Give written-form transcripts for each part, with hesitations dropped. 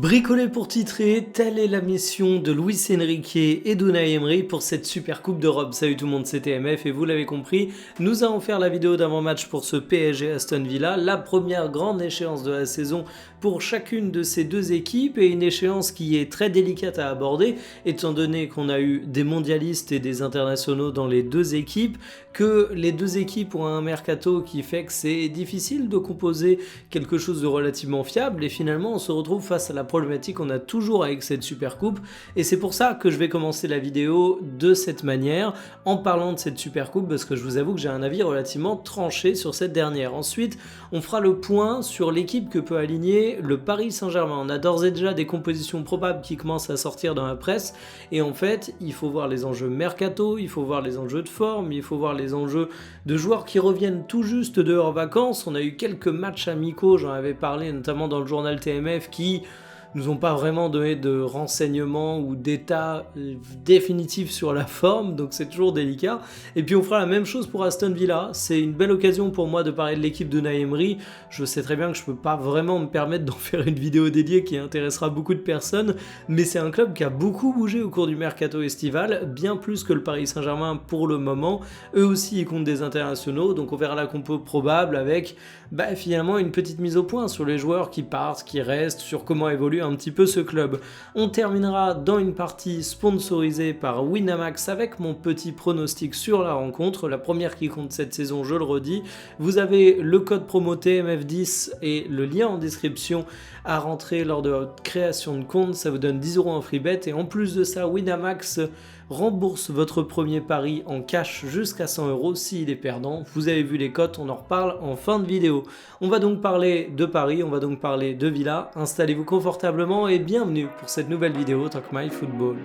Bricoler pour titrer, telle est la mission de Luis Enrique et d'Unai Emery pour cette super coupe d'Europe. Salut tout le monde, c'est TMF et vous l'avez compris, nous allons faire la vidéo d'avant-match pour ce PSG Aston Villa, la première grande échéance de la saison pour chacune de ces deux équipes et une échéance qui est très délicate à aborder étant donné qu'on a eu des mondialistes et des internationaux dans les deux équipes, que les deux équipes ont un mercato qui fait que c'est difficile de composer quelque chose de relativement fiable et finalement on se retrouve face à la problématique qu'on a toujours avec cette super coupe et c'est pour ça que je vais commencer la vidéo de cette manière en parlant de cette super coupe parce que je vous avoue que j'ai un avis relativement tranché sur cette dernière. Ensuite on fera le point sur l'équipe que peut aligner le Paris Saint-Germain. On a d'ores et déjà des compositions probables qui commencent à sortir dans la presse et en fait il faut voir les enjeux mercato, il faut voir les enjeux de forme, il faut voir les enjeux de joueurs qui reviennent tout juste de leurs vacances. On a eu quelques matchs amicaux, j'en avais parlé notamment dans le journal TMF qui nous ont pas vraiment donné de renseignements ou d'état définitif sur la forme, donc c'est toujours délicat. Et puis on fera la même chose pour Aston Villa, c'est une belle occasion pour moi de parler de l'équipe d'Unai Emery. Je sais très bien que je peux pas vraiment me permettre d'en faire une vidéo dédiée qui intéressera beaucoup de personnes, mais c'est un club qui a beaucoup bougé au cours du mercato estival, bien plus que le Paris Saint-Germain pour le moment. Eux aussi ils comptent des internationaux, donc on verra la compo probable avec finalement une petite mise au point sur les joueurs qui partent, qui restent, sur comment évolue un petit peu ce club. On terminera dans une partie sponsorisée par Winamax avec mon petit pronostic sur la rencontre, la première qui compte cette saison, je le redis. Vous avez le code promo TMF10 et le lien en description à rentrer lors de votre création de compte, ça vous donne 10 € en free bet et en plus de ça, Winamax rembourse votre premier pari en cash jusqu'à 100 € s'il est perdant. Vous avez vu les cotes, on en reparle en fin de vidéo. On va donc parler de Paris, on va donc parler de Villa. Installez-vous confortablement et bienvenue pour cette nouvelle vidéo Talk My Football.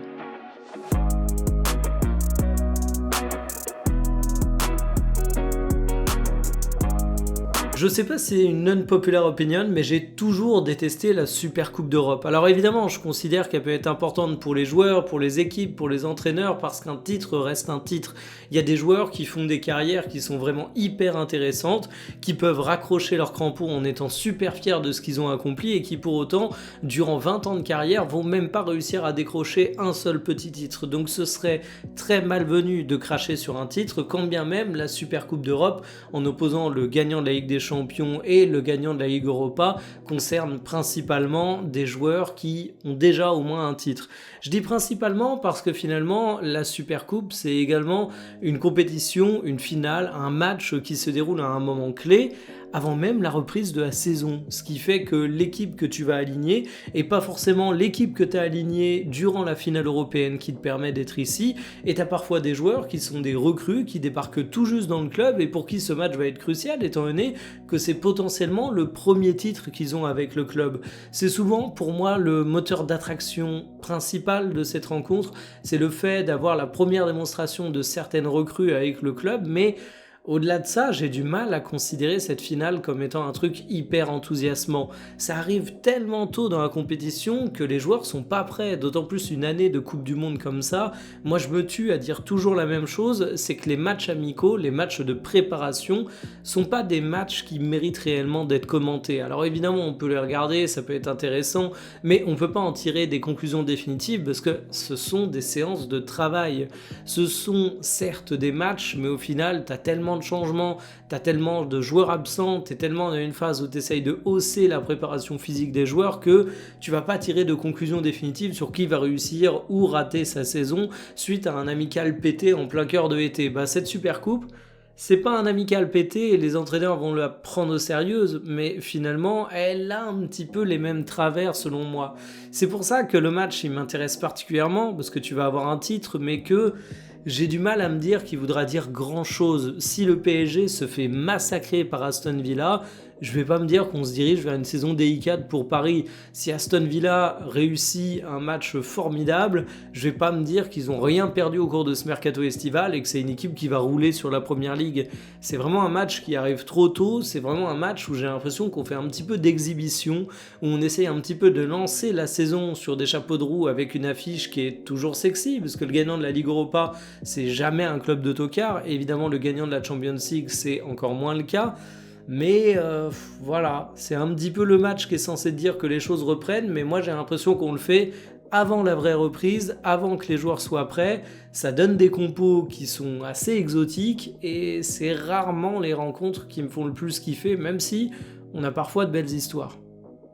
Je sais pas si c'est une non-populaire opinion, mais j'ai toujours détesté la Super Coupe d'Europe. Alors évidemment, je considère qu'elle peut être importante pour les joueurs, pour les équipes, pour les entraîneurs, parce qu'un titre reste un titre. Il y a des joueurs qui font des carrières qui sont vraiment hyper intéressantes, qui peuvent raccrocher leurs crampons en étant super fiers de ce qu'ils ont accompli et qui pour autant, durant 20 ans de carrière, vont même pas réussir à décrocher un seul petit titre. Donc ce serait très malvenu de cracher sur un titre, quand bien même la Super Coupe d'Europe, en opposant le gagnant de la Ligue des Champions et le gagnant de la Ligue Europa, concerne principalement des joueurs qui ont déjà au moins un titre. Je dis principalement parce que finalement la Super Coupe c'est également une compétition, une finale, un match qui se déroule à un moment clé avant même la reprise de la saison, ce qui fait que l'équipe que tu vas aligner et pas forcément l'équipe que tu as alignée durant la finale européenne qui te permet d'être ici, et tu as parfois des joueurs qui sont des recrues qui débarquent tout juste dans le club et pour qui ce match va être crucial étant donné que c'est potentiellement le premier titre qu'ils ont avec le club. C'est souvent pour moi le moteur d'attraction principal de cette rencontre, c'est le fait d'avoir la première démonstration de certaines recrues avec le club, mais au-delà de ça, j'ai du mal à considérer cette finale comme étant un truc hyper enthousiasmant. Ça arrive tellement tôt dans la compétition que les joueurs sont pas prêts, d'autant plus une année de Coupe du Monde comme ça. Moi je me tue à dire toujours la même chose, c'est que les matchs amicaux, les matchs de préparation, sont pas des matchs qui méritent réellement d'être commentés. Alors évidemment on peut les regarder, ça peut être intéressant, mais on peut pas en tirer des conclusions définitives parce que ce sont des séances de travail. Ce sont certes des matchs, mais au final t'as tellement de changements, t'as tellement de joueurs absents, t'es tellement dans une phase où t'essayes de hausser la préparation physique des joueurs que tu vas pas tirer de conclusion définitive sur qui va réussir ou rater sa saison suite à un amical pété en plein cœur de été. Cette Super Coupe, c'est pas un amical pété et les entraîneurs vont la prendre au sérieux, mais finalement, elle a un petit peu les mêmes travers selon moi. C'est pour ça que le match, il m'intéresse particulièrement, parce que tu vas avoir un titre, mais que j'ai du mal à me dire qu'il voudra dire grand chose. Si le PSG se fait massacrer par Aston Villa, je vais pas me dire qu'on se dirige vers une saison délicate pour Paris. Si Aston Villa réussit un match formidable, je vais pas me dire qu'ils ont rien perdu au cours de ce mercato estival et que c'est une équipe qui va rouler sur la première ligue. C'est vraiment un match qui arrive trop tôt, c'est vraiment un match où j'ai l'impression qu'on fait un petit peu d'exhibition, où on essaye un petit peu de lancer la saison sur des chapeaux de roue avec une affiche qui est toujours sexy, parce que le gagnant de la Ligue Europa, c'est jamais un club d'autocar, évidemment le gagnant de la Champions League, c'est encore moins le cas. Mais voilà, c'est un petit peu le match qui est censé dire que les choses reprennent, mais moi j'ai l'impression qu'on le fait avant la vraie reprise, avant que les joueurs soient prêts. Ça donne des compos qui sont assez exotiques et c'est rarement les rencontres qui me font le plus kiffer, même si on a parfois de belles histoires.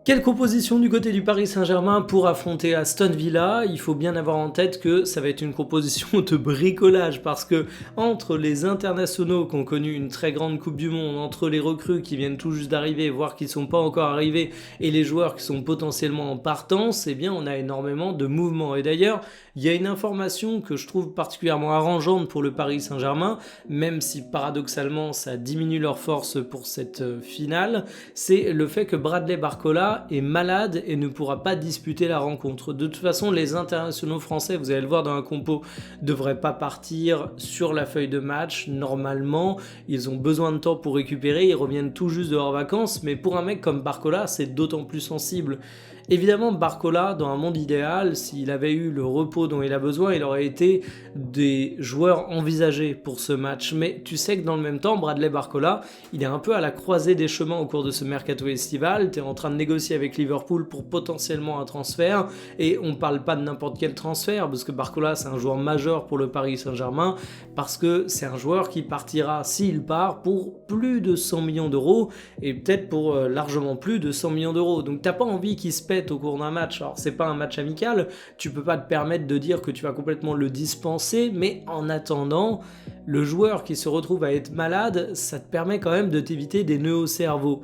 Quelle composition du côté du Paris Saint-Germain pour affronter Aston Villa? Il faut bien avoir en tête que ça va être une composition de bricolage parce que entre les internationaux qui ont connu une très grande Coupe du Monde, entre les recrues qui viennent tout juste d'arriver, voire qui ne sont pas encore arrivés, et les joueurs qui sont potentiellement en partance, eh bien on a énormément de mouvements. Et d'ailleurs, il y a une information que je trouve particulièrement arrangeante pour le Paris Saint-Germain, même si paradoxalement ça diminue leur force pour cette finale, c'est le fait que Bradley Barcola est malade et ne pourra pas disputer la rencontre. De toute façon, les internationaux français, vous allez le voir dans la compo, ne devraient pas partir sur la feuille de match. Normalement, ils ont besoin de temps pour récupérer, ils reviennent tout juste de leurs vacances, mais pour un mec comme Barcola, c'est d'autant plus sensible. Évidemment, Barcola, dans un monde idéal, s'il avait eu le repos dont il a besoin, il aurait été des joueurs envisagés pour ce match. Mais tu sais que dans le même temps, Bradley Barcola, il est un peu à la croisée des chemins au cours de ce mercato estival. Tu es en train de négocier avec Liverpool pour potentiellement un transfert, et on parle pas de n'importe quel transfert, parce que Barcola, c'est un joueur majeur pour le Paris Saint-Germain, parce que c'est un joueur qui partira, s'il part, pour plus de 100 millions d'euros, et peut-être pour largement plus de 100 millions d'euros. Donc t'as pas envie qu'il se pète au cours d'un match. Alors c'est pas un match amical, tu peux pas te permettre de dire que tu vas complètement le dispenser, mais en attendant, le joueur qui se retrouve à être malade, ça te permet quand même de t'éviter des nœuds au cerveau.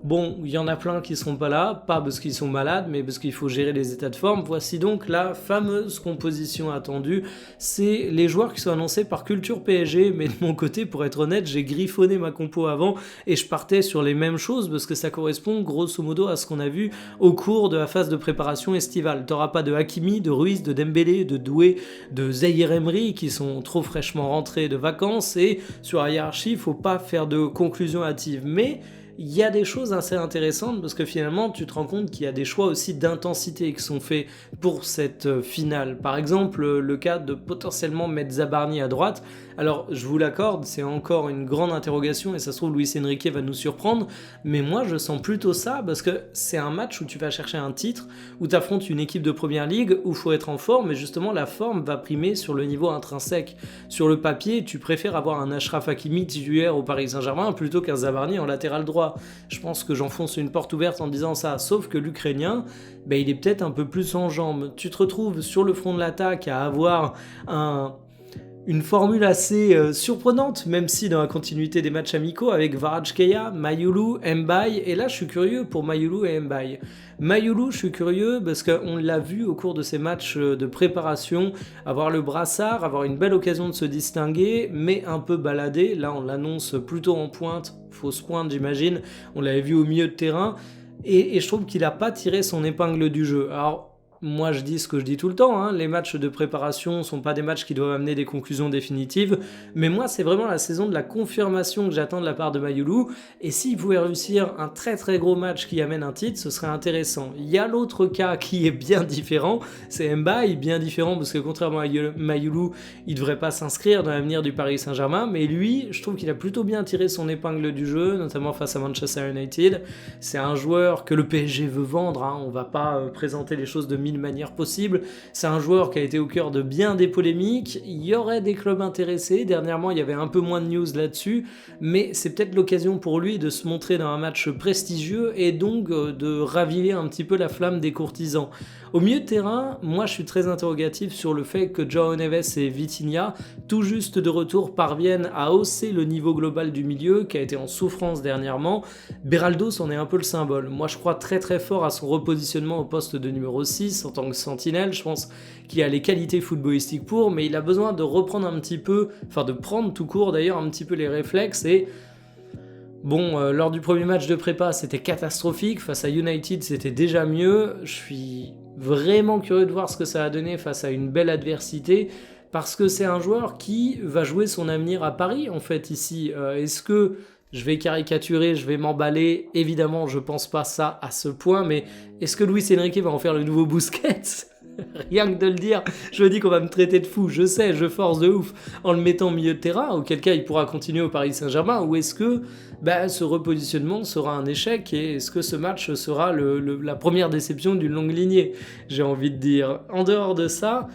Bon, il y en a plein qui seront pas là, pas parce qu'ils sont malades, mais parce qu'il faut gérer les états de forme. Voici donc la fameuse composition attendue. C'est les joueurs qui sont annoncés par Culture PSG, mais de mon côté, pour être honnête, j'ai griffonné ma compo avant et je partais sur les mêmes choses parce que ça correspond grosso modo à ce qu'on a vu au cours de la phase de préparation estivale. T'auras pas de Hakimi, de Ruiz, de Dembélé, de Doué, de Zahir Emery qui sont trop fraîchement rentrés de vacances, et sur la hiérarchie, il faut pas faire de conclusion hâtive. Mais il y a des choses assez intéressantes parce que finalement tu te rends compte qu'il y a des choix aussi d'intensité qui sont faits pour cette finale. Par exemple, le cas de potentiellement mettre Zabarni à droite. Alors je vous l'accorde, c'est encore une grande interrogation et ça se trouve Luis Enrique va nous surprendre, mais moi je sens plutôt ça parce que c'est un match où tu vas chercher un titre, où tu affrontes une équipe de première ligue où il faut être en forme, et justement la forme va primer sur le niveau intrinsèque. Sur le papier, tu préfères avoir un Achraf Hakimi titulaire au Paris Saint-Germain plutôt qu'un Zabarni en latéral droit. Je pense que j'enfonce une porte ouverte en disant ça, sauf que l'Ukrainien, il est peut-être un peu plus en jambes. Tu te retrouves sur le front de l'attaque à avoir une formule assez surprenante, même si dans la continuité des matchs amicaux, avec Kvaratskhelia, Mayulu, Mbaye, et là je suis curieux pour Mayulu et Mbaye. Mayulu, je suis curieux parce qu'on l'a vu au cours de ces matchs de préparation, avoir le brassard, avoir une belle occasion de se distinguer, mais un peu baladé. Là on l'annonce plutôt en pointe, fausse pointe j'imagine, on l'avait vu au milieu de terrain, et je trouve qu'il n'a pas tiré son épingle du jeu. Alors, moi je dis ce que je dis tout le temps, les matchs de préparation sont pas des matchs qui doivent amener des conclusions définitives, mais moi c'est vraiment la saison de la confirmation que j'attends de la part de Mayulu, et s'il pouvait réussir un très très gros match qui amène un titre, ce serait intéressant. Il y a l'autre cas qui est bien différent, c'est Mbaye, bien différent parce que contrairement à Mayulu, il devrait pas s'inscrire dans l'avenir du Paris Saint-Germain, mais lui, je trouve qu'il a plutôt bien tiré son épingle du jeu, notamment face à Manchester United. C'est un joueur que le PSG veut vendre, on va pas présenter les choses de mille manières possibles. C'est un joueur qui a été au cœur de bien des polémiques. Il y aurait des clubs intéressés. Dernièrement, il y avait un peu moins de news là-dessus, mais c'est peut-être l'occasion pour lui de se montrer dans un match prestigieux et donc de raviver un petit peu la flamme des courtisans. Au milieu de terrain, moi je suis très interrogatif sur le fait que João Neves et Vitinha, tout juste de retour, parviennent à hausser le niveau global du milieu qui a été en souffrance dernièrement. Beraldo c'en est un peu le symbole. Moi je crois très très fort à son repositionnement au poste de numéro 6 en tant que sentinelle. Je pense qu'il a les qualités footballistiques pour, mais il a besoin de reprendre un petit peu, de prendre tout court d'ailleurs un petit peu les réflexes. Et bon, lors du premier match de prépa, c'était catastrophique. Face à United, c'était déjà mieux. Je suis vraiment curieux de voir ce que ça a donné face à une belle adversité, parce que c'est un joueur qui va jouer son avenir à Paris, en fait, ici. Est-ce que je vais caricaturer, je vais m'emballer? Évidemment, je pense pas ça à ce point, mais est-ce que Luis Enrique va en faire le nouveau Busquets ? Rien que de le dire, je me dis qu'on va me traiter de fou. Je sais, je force de ouf en le mettant au milieu de terrain, auquel cas il pourra continuer au Paris Saint-Germain, ou est-ce que ce repositionnement sera un échec et est-ce que ce match sera la première déception d'une longue lignée, j'ai envie de dire. En dehors de ça,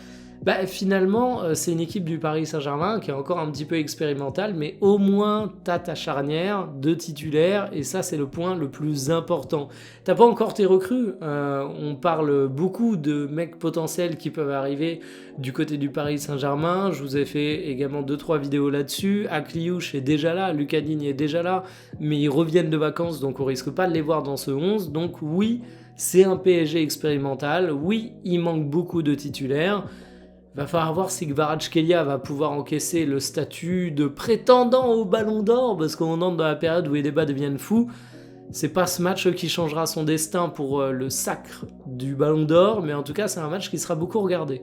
finalement, c'est une équipe du Paris Saint-Germain qui est encore un petit peu expérimentale, mais au moins t'as ta charnière de titulaires, et ça c'est le point le plus important. T'as pas encore tes recrues, on parle beaucoup de mecs potentiels qui peuvent arriver du côté du Paris Saint-Germain, je vous ai fait également 2-3 vidéos là-dessus, Akliouche est déjà là, Lucas Digne est déjà là, mais ils reviennent de vacances, donc on risque pas de les voir dans ce 11, donc oui, c'est un PSG expérimental, oui, il manque beaucoup de titulaires. Va falloir voir si Kvaratskhelia va pouvoir encaisser le statut de prétendant au Ballon d'Or, parce qu'on entre dans la période où les débats deviennent fous. C'est pas ce match qui changera son destin pour le sacre du Ballon d'Or, mais en tout cas c'est un match qui sera beaucoup regardé.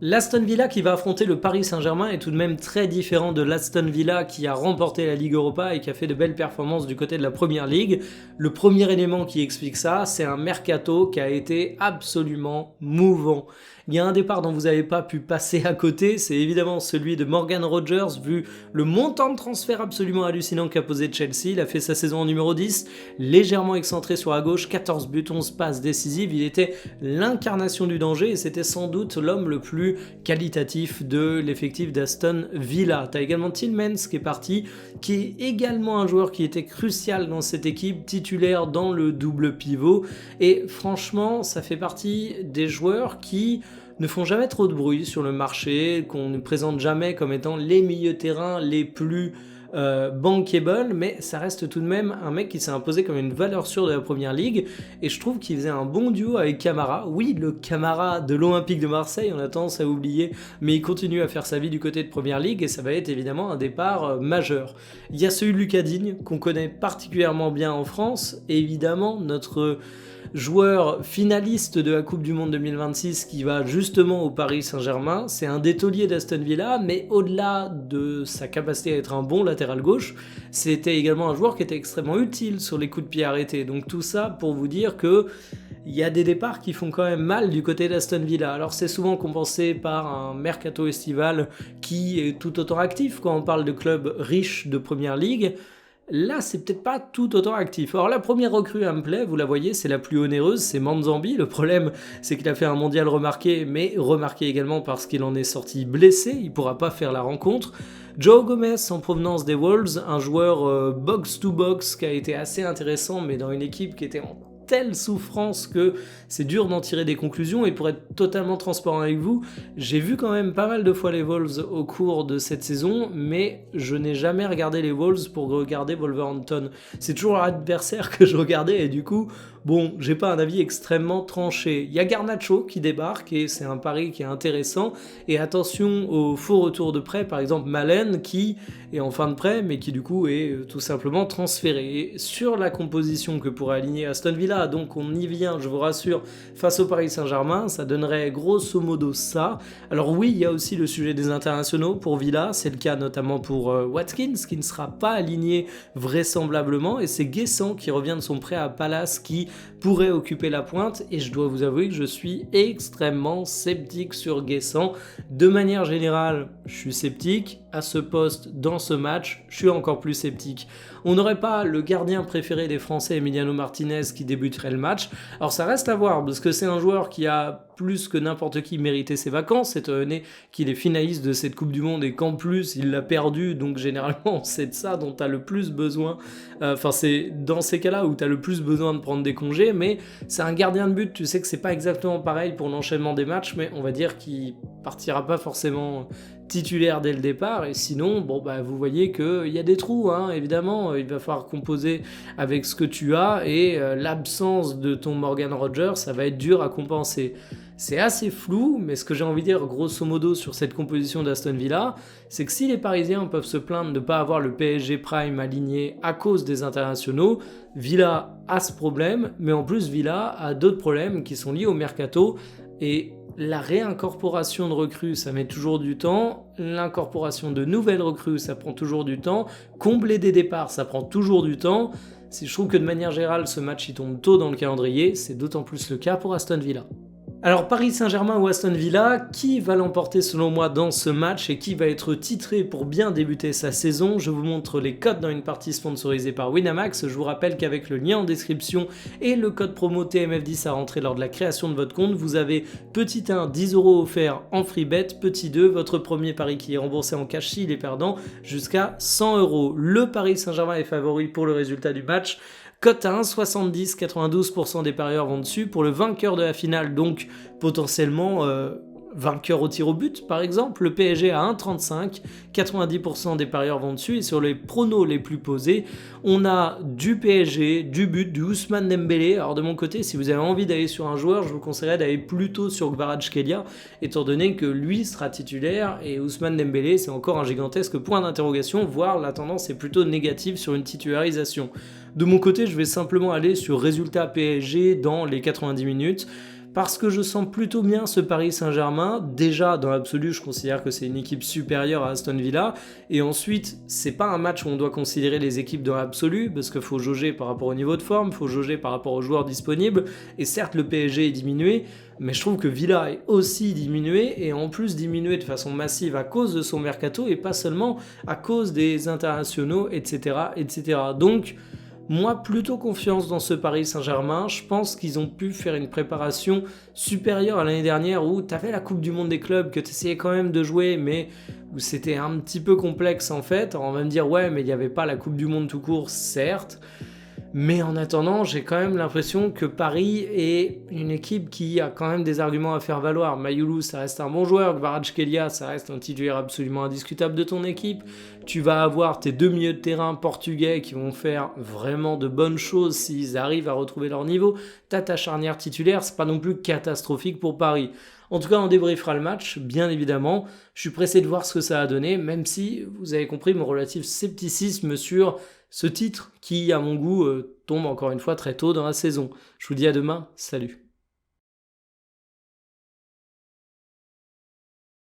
L'Aston Villa qui va affronter le Paris Saint-Germain est tout de même très différent de l'Aston Villa qui a remporté la Ligue Europa et qui a fait de belles performances du côté de la Première Ligue. Le premier élément qui explique ça, c'est un mercato qui a été absolument mouvant. Il y a un départ dont vous n'avez pas pu passer à côté, c'est évidemment celui de Morgan Rogers, vu le montant de transfert absolument hallucinant qu'a posé Chelsea. Il a fait sa saison en numéro 10, légèrement excentré sur la gauche, 14 buts, 11 passes décisives. Il était l'incarnation du danger et c'était sans doute l'homme le plus qualitatif de l'effectif d'Aston Villa. T'as également Tielemans qui est parti, qui est également un joueur qui était crucial dans cette équipe, titulaire dans le double pivot. Et franchement, ça fait partie des joueurs qui ne font jamais trop de bruit sur le marché, qu'on ne présente jamais comme étant les milieux de terrain les plus bankable, mais ça reste tout de même un mec qui s'est imposé comme une valeur sûre de la Première Ligue, et je trouve qu'il faisait un bon duo avec Camara. Oui, le Camara de l'Olympique de Marseille, on a tendance à oublier, mais il continue à faire sa vie du côté de Première Ligue, et ça va être évidemment un départ majeur. Il y a celui de Lucas Digne, qu'on connaît particulièrement bien en France, et évidemment notre joueur finaliste de la Coupe du Monde 2026 qui va justement au Paris Saint-Germain. C'est un des tauliers d'Aston Villa, mais au-delà de sa capacité à être un bon latéral gauche, c'était également un joueur qui était extrêmement utile sur les coups de pied arrêtés. Donc tout ça pour vous dire que il y a des départs qui font quand même mal du côté d'Aston Villa. Alors c'est souvent compensé par un mercato estival qui est tout autant actif quand on parle de clubs riches de Première Ligue. Là, c'est peut-être pas tout autant actif. Alors la première recrue à me plaît, vous la voyez, c'est la plus onéreuse, c'est Manzambi. Le problème, c'est qu'il a fait un mondial remarqué, mais remarqué également parce qu'il en est sorti blessé, il pourra pas faire la rencontre. Joe Gomez en provenance des Wolves, un joueur box-to-box qui a été assez intéressant, mais dans une équipe qui était en telle souffrance que c'est dur d'en tirer des conclusions. Et pour être totalement transparent avec vous, j'ai vu quand même pas mal de fois les Wolves au cours de cette saison, mais je n'ai jamais regardé les Wolves pour regarder Wolverhampton. C'est toujours l'adversaire que je regardais et du coup, bon, j'ai pas un avis extrêmement tranché. Il y a Garnacho qui débarque et c'est un pari qui est intéressant. Et attention au faux retour de prêt, par exemple Malen qui est en fin de prêt, mais qui du coup est tout simplement transféré. Et sur la composition que pourrait aligner Aston Villa, donc on y vient, je vous rassure, face au Paris Saint-Germain, ça donnerait grosso modo ça. Alors oui, il y a aussi le sujet des internationaux pour Villa, c'est le cas notamment pour Watkins, qui ne sera pas aligné vraisemblablement, et c'est Guessant qui revient de son prêt à Palace, qui pourrait occuper la pointe, et je dois vous avouer que je suis extrêmement sceptique sur Guessant. De manière générale, je suis sceptique, à ce poste, dans ce match, je suis encore plus sceptique. On n'aurait pas le gardien préféré des Français, Emiliano Martinez, qui débuterait le match. Alors ça reste à voir, parce que c'est un joueur qui a plus que n'importe qui mérité ses vacances, étant donné qu'il est finaliste de cette Coupe du Monde et qu'en plus il l'a perdu, donc généralement c'est de ça dont tu as le plus besoin, c'est dans ces cas-là où tu as le plus besoin de prendre des congés, mais c'est un gardien de but, tu sais que c'est pas exactement pareil pour l'enchaînement des matchs, mais on va dire qu'il partira pas forcément titulaire dès le départ, et sinon, vous voyez qu'il y a des trous, évidemment, il va falloir composer avec ce que tu as, et l'absence de ton Morgan Rogers, ça va être dur à compenser. C'est assez flou, mais ce que j'ai envie de dire grosso modo sur cette composition d'Aston Villa, c'est que si les Parisiens peuvent se plaindre de ne pas avoir le PSG Prime aligné à cause des internationaux, Villa a ce problème, mais en plus Villa a d'autres problèmes qui sont liés au mercato, et la réincorporation de recrues, ça met toujours du temps. L'incorporation de nouvelles recrues, ça prend toujours du temps. Combler des départs, ça prend toujours du temps. Si je trouve que de manière générale, ce match il tombe tôt dans le calendrier, c'est d'autant plus le cas pour Aston Villa. Alors Paris Saint-Germain ou Aston Villa, qui va l'emporter selon moi dans ce match et qui va être titré pour bien débuter sa saison? Je vous montre les codes dans une partie sponsorisée par Winamax. Je vous rappelle qu'avec le lien en description et le code promo TMF10 à rentrer lors de la création de votre compte, vous avez petit 1, 10 € offerts en free bet, petit 2, votre premier pari qui est remboursé en cash s'il est perdant, jusqu'à 100 €. Le Paris Saint-Germain est favori pour le résultat du match. Cote à 1,70, 92% des parieurs vont dessus. Pour le vainqueur de la finale, donc potentiellement vainqueur au tir au but par exemple, le PSG à 1,35, 90% des parieurs vont dessus. Et sur les pronos les plus posés, on a du PSG, du but, du Ousmane Dembélé. Alors de mon côté, si vous avez envie d'aller sur un joueur, je vous conseillerais d'aller plutôt sur Kvaratskhelia, étant donné que lui sera titulaire et Ousmane Dembélé, c'est encore un gigantesque point d'interrogation, voire la tendance est plutôt négative sur une titularisation. De mon côté, je vais simplement aller sur résultat PSG dans les 90 minutes parce que je sens plutôt bien ce Paris Saint-Germain. Déjà, dans l'absolu, je considère que c'est une équipe supérieure à Aston Villa. Et ensuite, c'est pas un match où on doit considérer les équipes dans l'absolu parce qu'il faut jauger par rapport au niveau de forme, il faut jauger par rapport aux joueurs disponibles. Et certes, le PSG est diminué, mais je trouve que Villa est aussi diminué et en plus diminué de façon massive à cause de son mercato et pas seulement à cause des internationaux, etc., etc. Donc, moi, plutôt confiance dans ce Paris Saint-Germain. Je pense qu'ils ont pu faire une préparation supérieure à l'année dernière où tu avais la Coupe du Monde des clubs, que tu essayais quand même de jouer, mais où c'était un petit peu complexe en fait. Alors on va me dire, ouais, mais il n'y avait pas la Coupe du Monde tout court, certes. Mais en attendant, j'ai quand même l'impression que Paris est une équipe qui a quand même des arguments à faire valoir. Mayoulou, ça reste un bon joueur. Kvaratskhelia, ça reste un titulaire absolument indiscutable de ton équipe. Tu vas avoir tes deux milieux de terrain portugais qui vont faire vraiment de bonnes choses s'ils arrivent à retrouver leur niveau. T'as ta charnière titulaire, c'est pas non plus catastrophique pour Paris. En tout cas, on débriefera le match, bien évidemment. Je suis pressé de voir ce que ça a donné, même si vous avez compris mon relatif scepticisme sur ce titre qui, à mon goût, tombe encore une fois très tôt dans la saison. Je vous dis à demain, salut.